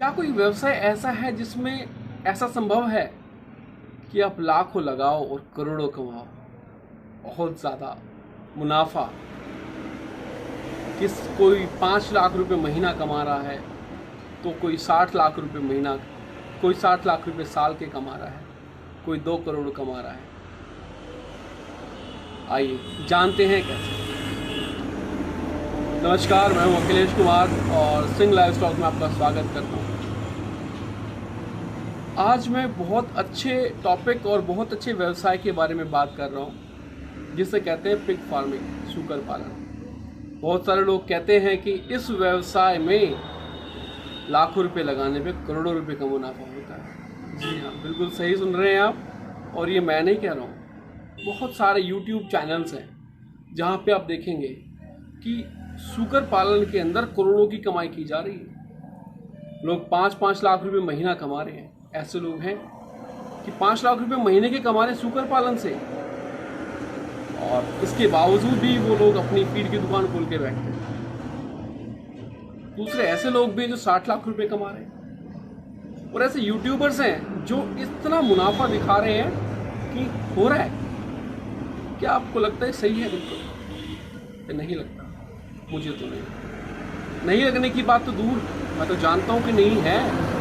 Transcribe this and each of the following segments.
क्या कोई व्यवसाय ऐसा है जिसमें ऐसा संभव है कि आप लाखों लगाओ और करोड़ों कमाओ, बहुत ज़्यादा मुनाफा? कोई 5 लाख रुपए महीना कमा रहा है तो कोई 60 लाख रुपए महीना, कोई 60 लाख रुपए साल के कमा रहा है, कोई 2 करोड़ कमा रहा है। आइए जानते हैं कैसे। नमस्कार, मैं हूं अखिलेश कुमार और सिंह लाइव स्टॉक में आपका स्वागत करता हूं। आज मैं बहुत अच्छे टॉपिक और बहुत अच्छे व्यवसाय के बारे में बात कर रहा हूं, जिसे कहते हैं पिग फार्मिंग, सूकर पालन। बहुत सारे लोग कहते हैं कि इस व्यवसाय में लाखों रुपए लगाने पे करोड़ों रुपए का मुनाफा होता है। जी हाँ, बिल्कुल सही सुन रहे हैं आप, और ये मैं नहीं कह रहा हूँ। बहुत सारे YouTube चैनल्स हैं जहाँ पे आप देखेंगे कि सूकर पालन के अंदर करोड़ों की कमाई की जा रही है। लोग 5-5 लाख रुपए महीना कमा रहे हैं। ऐसे लोग हैं कि 5 लाख रुपए महीने के कमा रहे हैं सूकर पालन से, और इसके बावजूद भी वो लोग अपनी फीड की दुकान खोल के बैठते हैं। दूसरे ऐसे लोग भी जो 60 लाख रुपए कमा रहे हैं, और ऐसे यूट्यूबर्स हैं जो इतना मुनाफा दिखा रहे हैं कि हो रहा है। क्या आपको लगता है सही है? बिल्कुल नहीं लगता, मुझे तो नहीं लगने की बात तो दूर, मैं तो जानता हूँ कि नहीं है।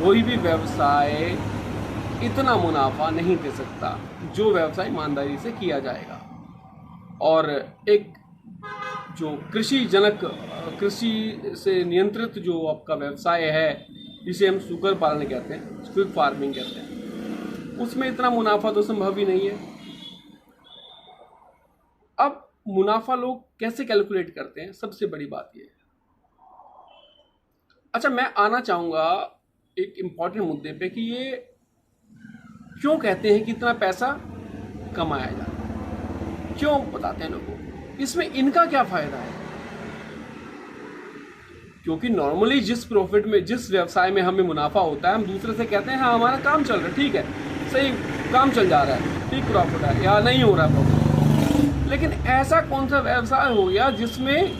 कोई भी व्यवसाय इतना मुनाफा नहीं दे सकता जो व्यवसाय ईमानदारी से किया जाएगा। और एक जो कृषि से नियंत्रित जो आपका व्यवसाय है, जिसे हम सूकर पालन कहते हैं, पिग फार्मिंग कहते हैं, उसमें इतना मुनाफा तो संभव ही नहीं है। अब मुनाफा लोग कैसे कैलकुलेट करते हैं, सबसे बड़ी बात यह है। अच्छा, मैं आना चाहूँगा एक इम्पॉर्टेंट मुद्दे पे कि ये क्यों कहते हैं कि इतना पैसा कमाया जाता है, क्यों बताते हैं लोगों को, इसमें इनका क्या फ़ायदा है? क्योंकि नॉर्मली जिस प्रॉफिट में, जिस व्यवसाय में हमें मुनाफा होता है, हम दूसरे से कहते हैं हाँ हमारा काम चल रहा है, ठीक है, सही काम चल जा रहा है, ठीक प्रॉफिट है, या नहीं हो रहा है प्रॉफिट। लेकिन ऐसा कौन सा व्यवसाय हो गया जिसमें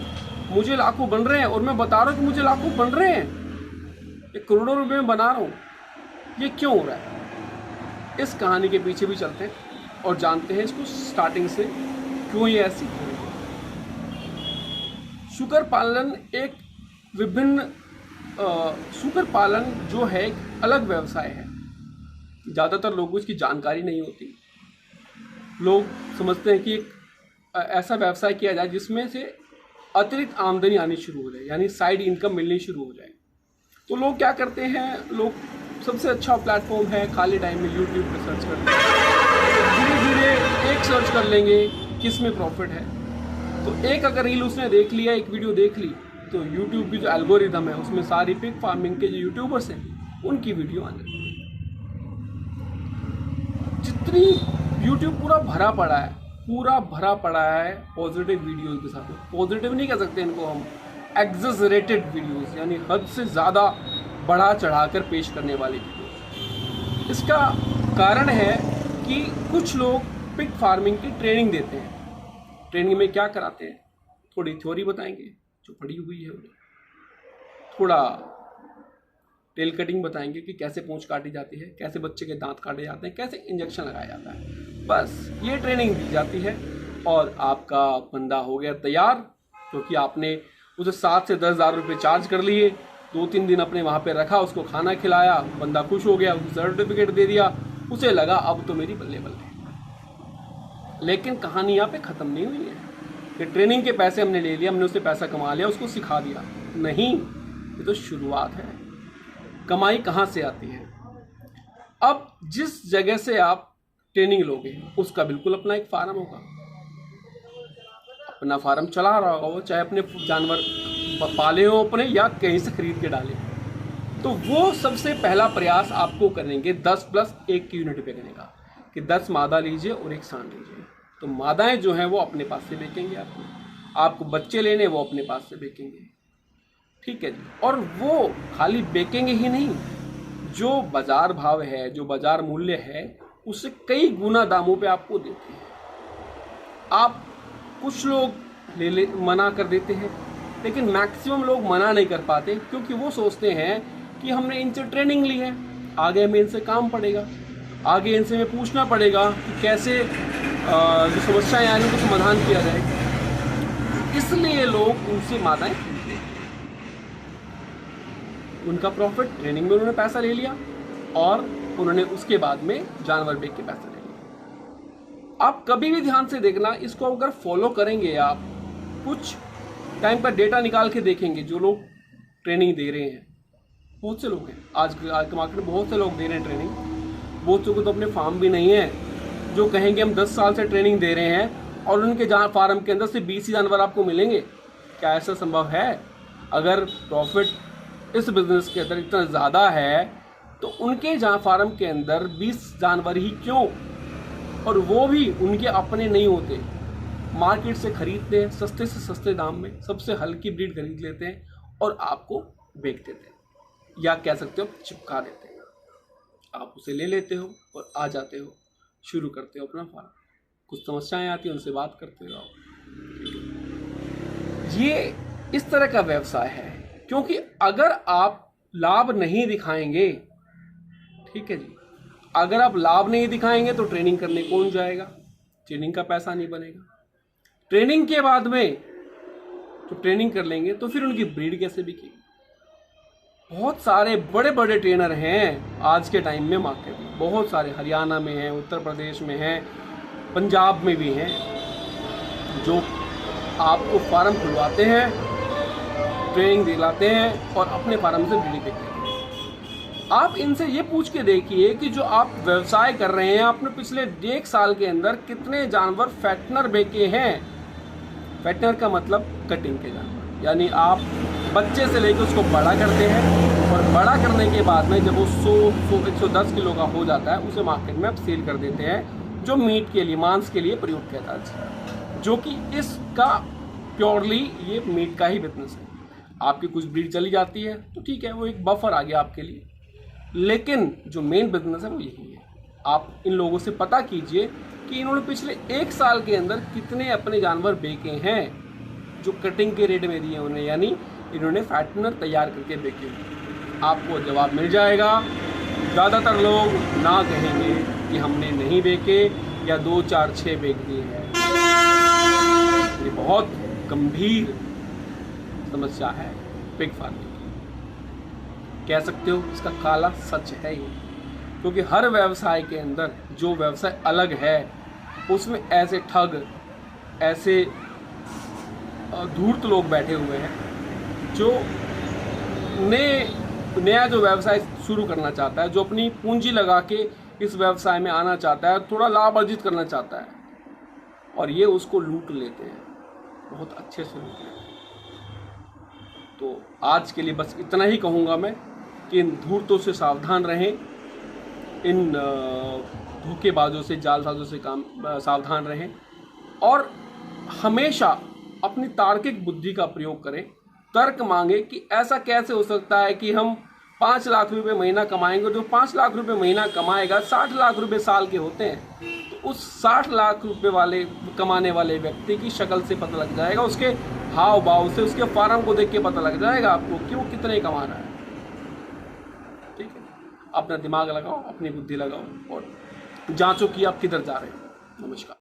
मुझे लाखों बन रहे हैं, और मैं बता रहा हूँ कि मुझे लाखों बन रहे हैं, ये करोड़ों रुपए में बना रहा हूँ, ये क्यों हो रहा है? इस कहानी के पीछे भी चलते हैं और जानते हैं इसको स्टार्टिंग से क्यों ये ऐसी हो रही है। सूकर पालन एक सूकर पालन जो है एक अलग व्यवसाय है। ज़्यादातर लोगों को इसकी जानकारी नहीं होती। लोग समझते हैं कि एक ऐसा व्यवसाय किया जाए जिसमें से अतिरिक्त आमदनी आनी शुरू हो जाए, यानी साइड इनकम मिलनी शुरू हो जाए। तो लोग क्या करते हैं, लोग सबसे अच्छा प्लेटफॉर्म है खाली टाइम में यूट्यूब पे सर्च करते हैं। धीरे धीरे एक सर्च कर लेंगे किस में प्रॉफिट है, तो एक अगर रील उसने देख लिया, एक वीडियो देख ली, तो यूट्यूब की जो एल्गोरिदम है उसमें सारी पिग फार्मिंग के जो यूट्यूबर्स हैं उनकी वीडियो आने लगी। जितनी यूट्यूब पूरा भरा पड़ा है पॉजिटिव वीडियोस के साथ। पॉजिटिव नहीं कह सकते इनको हम, एग्जैजरेटेड वीडियोस, यानी हद से ज़्यादा बढ़ा चढ़ाकर पेश करने वाली वीडियोस। इसका कारण है कि कुछ लोग पिग फार्मिंग की ट्रेनिंग देते हैं। ट्रेनिंग में क्या कराते हैं, थोड़ी थ्योरी बताएंगे जो पढ़ी हुई है उन्हें, थोड़ा टेल कटिंग बताएंगे कि कैसे पूंछ काटी जाती है, कैसे बच्चे के दांत काटे जाते हैं, कैसे इंजेक्शन लगाया जाता है। बस ये ट्रेनिंग दी जाती है और आपका बंदा हो गया तैयार, क्योंकि आपने उसे 7 से 10 हज़ार रुपये चार्ज कर लिए, 2-3 दिन अपने वहाँ पे रखा, उसको खाना खिलाया, बंदा खुश हो गया, उसको सर्टिफिकेट दे दिया, उसे लगा अब तो मेरी बल्ले बल्ले। लेकिन कहानी यहाँ पे ख़त्म नहीं हुई है कि ट्रेनिंग के पैसे हमने ले लिया, हमने उससे पैसा कमा लिया, उसको सिखा दिया। नहीं, ये तो शुरुआत है। कमाई कहाँ से आती है? अब जिस जगह से आप ट्रेनिंग लोगे उसका बिल्कुल अपना एक फार्म होगा, अपना फार्म चला रहा होगा वो, चाहे अपने जानवर पाले हो अपने या कहीं से खरीद के डाले। तो वो सबसे पहला प्रयास आपको करेंगे 10+1 की यूनिट पे करने का, कि 10 मादा लीजिए और 1 सांड लीजिए। तो मादाएं जो हैं वो अपने पास से बेचेंगे, आपको बच्चे लेने वो अपने पास से बेचेंगे, ठीक है जी। और वो खाली बेचेंगे ही नहीं, जो बाजार भाव है, जो बाजार मूल्य है, उससे कई गुना दामों पे आपको देते हैं। आप कुछ लोग मना कर देते हैं, लेकिन मैक्सिमम लोग मना नहीं कर पाते, क्योंकि वो सोचते हैं कि हमने इनसे ट्रेनिंग ली है, आगे हमें इनसे काम पड़ेगा, आगे इनसे हमें पूछना पड़ेगा कि कैसे जो समस्याएं आए उनको समाधान किया जाए। इसलिए लोग उनसे माताएं खरीदते हैं। उनका प्रॉफिट, ट्रेनिंग में उन्होंने पैसा ले लिया और उन्होंने उसके बाद में जानवर बेच के पैसा ले लिया। आप कभी भी ध्यान से देखना, इसको अगर फॉलो करेंगे, आप कुछ टाइम का डेटा निकाल के देखेंगे, जो लोग ट्रेनिंग दे रहे हैं, बहुत से लोग हैं आज के मार्केट में, बहुत से लोग दे रहे हैं ट्रेनिंग। बहुत से को तो अपने फार्म भी नहीं है, जो कहेंगे हम 10 साल से ट्रेनिंग दे रहे हैं और उनके फार्म के अंदर से 20 ही जानवर आपको मिलेंगे। क्या ऐसा संभव है? अगर प्रॉफिट इस बिजनेस के अंदर इतना ज़्यादा है तो उनके फार्म के अंदर 20 जानवर ही क्यों, और वो भी उनके अपने नहीं होते, मार्केट से खरीदते हैं सस्ते से सस्ते दाम में, सबसे हल्की ब्रीड खरीद लेते हैं और आपको बेच देते हैं, या कह सकते हो चिपका देते हैं। आप उसे ले लेते हो और आ जाते हो, शुरू करते हो अपना फार्म। कुछ समस्याएं आती हैं, उनसे बात करते रहो। ये इस तरह का व्यवसाय है, क्योंकि अगर आप लाभ नहीं दिखाएंगे, ठीक है जी, अगर आप लाभ नहीं दिखाएंगे तो ट्रेनिंग करने कौन जाएगा? ट्रेनिंग का पैसा नहीं बनेगा। ट्रेनिंग के बाद में तो ट्रेनिंग कर लेंगे तो फिर उनकी ब्रीड कैसे बिकेगी? बहुत सारे बड़े बड़े ट्रेनर हैं आज के टाइम में मार्केट में, बहुत सारे, हरियाणा में हैं, उत्तर प्रदेश में हैं, पंजाब में भी हैं, जो आपको फार्म खुलवाते हैं, ट्रेनिंग दिलाते हैं और अपने फार्म से ब्रीड देते हैं। आप इनसे ये पूछ के देखिए कि जो आप व्यवसाय कर रहे हैं, आपने पिछले 1 साल के अंदर कितने जानवर फैटनर बेचे हैं। फैटनर का मतलब कटिंग के जानवर, यानी आप बच्चे से लेकर उसको बड़ा करते हैं और बड़ा करने के बाद में जब वो 100-110 किलो का हो जाता है, उसे मार्केट में आप सेल कर देते हैं, जो मीट के लिए, मांस के लिए प्रयोग किया जाता है, जो कि इसका प्योरली ये मीट का ही बिजनेस है। आपकी कुछ ब्रीड चली जाती है तो ठीक है, वो एक बफर आ गया आपके लिए, लेकिन जो मेन बिजनेस है वो यही है। आप इन लोगों से पता कीजिए कि इन्होंने पिछले 1 साल के अंदर कितने अपने जानवर बेचे हैं, जो कटिंग के रेट में दिए उन्हें, यानी इन्होंने फैटनर तैयार करके बेचे। आपको जवाब मिल जाएगा। ज़्यादातर लोग ना कहेंगे कि हमने नहीं बेचे या 2, 4, 6 बेच दिए हैं। ये बहुत गंभीर समस्या है पिग फार्मिंग, कह सकते हो इसका काला सच है ये, क्योंकि हर व्यवसाय के अंदर जो व्यवसाय अलग है उसमें ऐसे ठग, ऐसे धूर्त लोग बैठे हुए हैं, जो नया जो व्यवसाय शुरू करना चाहता है, जो अपनी पूंजी लगा के इस व्यवसाय में आना चाहता है, थोड़ा लाभ अर्जित करना चाहता है, और ये उसको लूट लेते हैं, बहुत अच्छे से लूट लेते हैं। तो आज के लिए बस इतना ही कहूँगा मैं कि इन धूर्तों से सावधान रहें, इन धोखेबाजों से, जालसाजों से सावधान रहें, और हमेशा अपनी तार्किक बुद्धि का प्रयोग करें। तर्क मांगे कि ऐसा कैसे हो सकता है कि हम 5 लाख रुपए महीना कमाएंगे, जो 5 लाख रुपए महीना कमाएगा 60 लाख रुपए साल के होते हैं, तो उस 60 लाख रुपए वाले कमाने वाले व्यक्ति की शक्ल से पता लग जाएगा, उसके हाव भाव से, उसके फार्म को देख के पता लग जाएगा आपको कि वो कितने कमा रहा है। ठीक है, अपना दिमाग लगाओ, अपनी बुद्धि लगाओ और जांचो कि आप किधर जा रहे हो। नमस्कार।